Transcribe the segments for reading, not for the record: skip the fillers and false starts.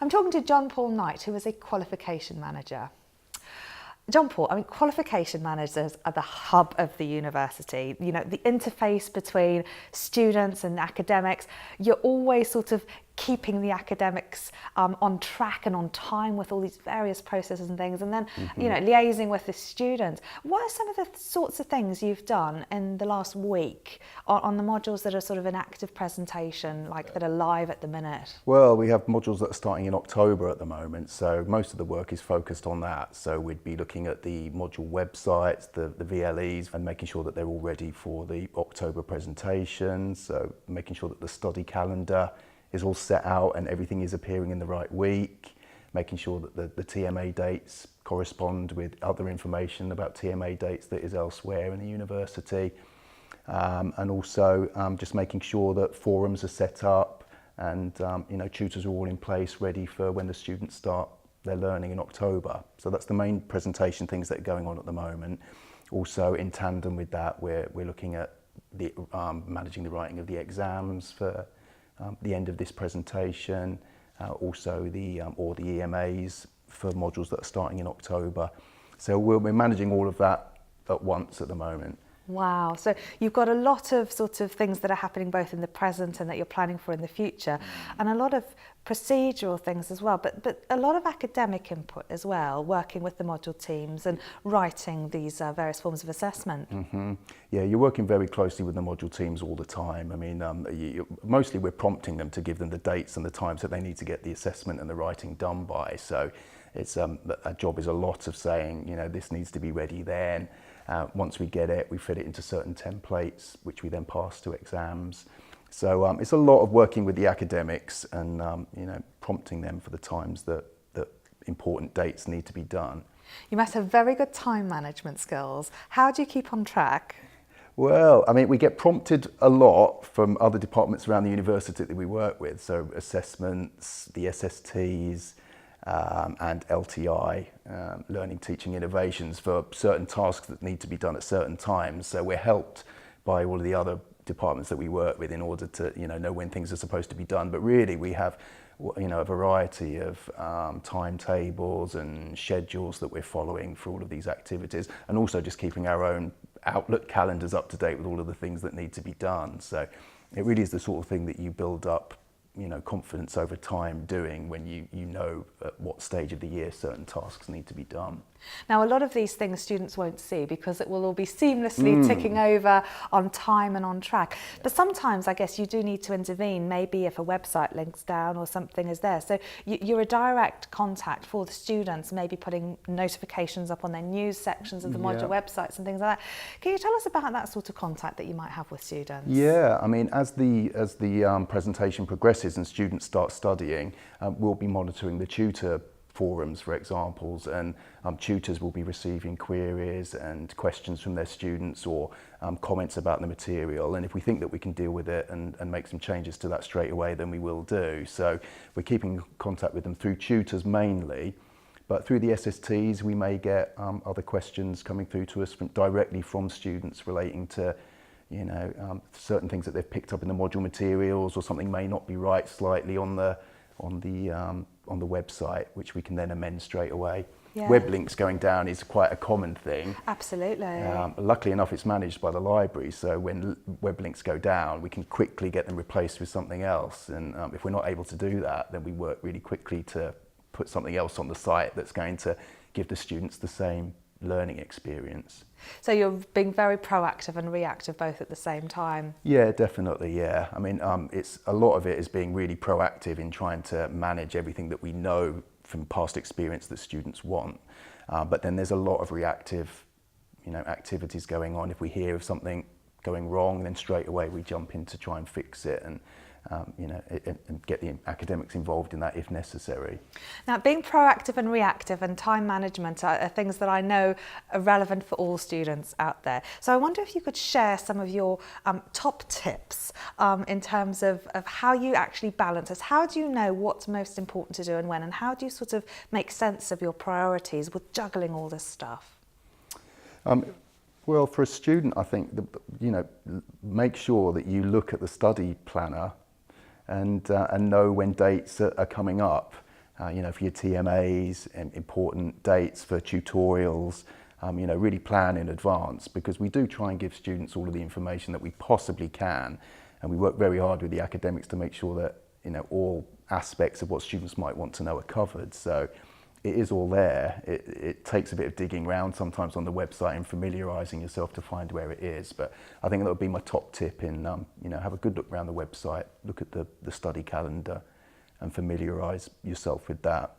I'm talking to John Paul Knight, who is a qualification manager. John Paul, I mean, qualification managers are the hub of the university, you know, the interface between students and academics. You're always sort of keeping the academics on track and on time with all these various processes and things, and then, you know, liaising with the students. What are some of the sorts of things you've done in the last week on the modules that are sort of in active presentation, like that are live at the minute? Well, we have modules that are starting in October at the moment, so most of the work is focused on that. So we'd be looking at the module websites, the VLEs, and making sure that they're all ready for the October presentations. So making sure that the study calendar is all set out and everything is appearing in the right week, making sure that the TMA dates correspond with other information about TMA dates that is elsewhere in the university, and also just making sure that forums are set up and you know, tutors are all in place ready for when the students start their learning in October. So that's the main presentation things that are going on at the moment. Also in tandem with that, we're looking at the managing the writing of the exams for the end of this presentation, also the EMAs for modules that are starting in October. So we're managing all of that at once at the moment. Wow, so you've got a lot of sort of things that are happening both in the present and that you're planning for in the future, and a lot of procedural things as well, but a lot of academic input as well, working with the module teams and writing these various forms of assessment. Yeah, you're working very closely with the module teams all the time. I mean, mostly we're prompting them to give them the dates and the times that they need to get the assessment and the writing done by. So it's our job is a lot of saying, you know, this needs to be ready then. Once we get it, we fit it into certain templates, which we then pass to exams. So it's a lot of working with the academics and you know, prompting them for the times that important dates need to be done. You must have very good time management skills. How do you keep on track? Well, I mean, we get prompted a lot from other departments around the university that we work with. So assessments, the SSTs, and LTI, Learning, Teaching, Innovations, for certain tasks that need to be done at certain times. So we're helped by all of the other departments that we work with in order to, you know when things are supposed to be done. But really we have, you know, a variety of timetables and schedules that we're following for all of these activities, and also just keeping our own Outlook calendars up to date with all of the things that need to be done. So it really is the sort of thing that you build up, you know, confidence over time doing when you know at what stage of the year certain tasks need to be done. Now, a lot of these things students won't see because it will all be seamlessly ticking over on time and on track. But sometimes I guess you do need to intervene, maybe if a website links down or something is there. So you're a direct contact for the students, maybe putting notifications up on their news sections of the module websites and things like that. Can you tell us about that sort of contact that you might have with students? Yeah, I mean, as the presentation progresses and students start studying, we'll be monitoring the tutor forums, for examples, and tutors will be receiving queries and questions from their students or comments about the material, and if we think that we can deal with it and make some changes to that straight away, then we will do. So we're keeping contact with them through tutors mainly, but through the SSTs we may get other questions coming through to us directly from students relating to, you know, certain things that they've picked up in the module materials, or something may not be right slightly on the website, which we can then amend straight away. Web links going down is quite a common thing. Absolutely. Luckily enough, it's managed by the library, so when web links go down, we can quickly get them replaced with something else. And if we're not able to do that, then we work really quickly to put something else on the site that's going to give the students the same learning experience. So you're being very proactive and reactive both at the same time? Yeah, definitely, yeah. I mean, it's a lot of it is being really proactive in trying to manage everything that we know from past experience that students want. But then there's a lot of reactive, you know, activities going on. If we hear of something going wrong, then straight away we jump in to try and fix it, and you know, and get the academics involved in that if necessary. Now, being proactive and reactive and time management are things that I know are relevant for all students out there. So I wonder if you could share some of your top tips in terms of how you actually balance this. How do you know what's most important to do and when, and how do you sort of make sense of your priorities with juggling all this stuff? Well, for a student, I think, you know, make sure that you look at the study planner and know when dates are coming up. you know, for your TMAs, and important dates for tutorials. You know, really plan in advance, because we do try and give students all of the information that we possibly can, and we work very hard with the academics to make sure that, you know, all aspects of what students might want to know are covered. So it is all there. It takes a bit of digging around sometimes on the website and familiarising yourself to find where it is, but I think that would be my top tip in, you know, have a good look around the website, look at the study calendar and familiarise yourself with that.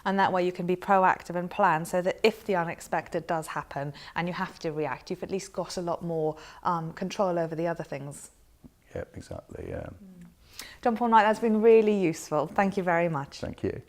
And that way you can be proactive and plan, so that if the unexpected does happen and you have to react, you've at least got a lot more control over the other things. Yeah, exactly, yeah. John Paul Knight, that's been really useful. Thank you very much. Thank you.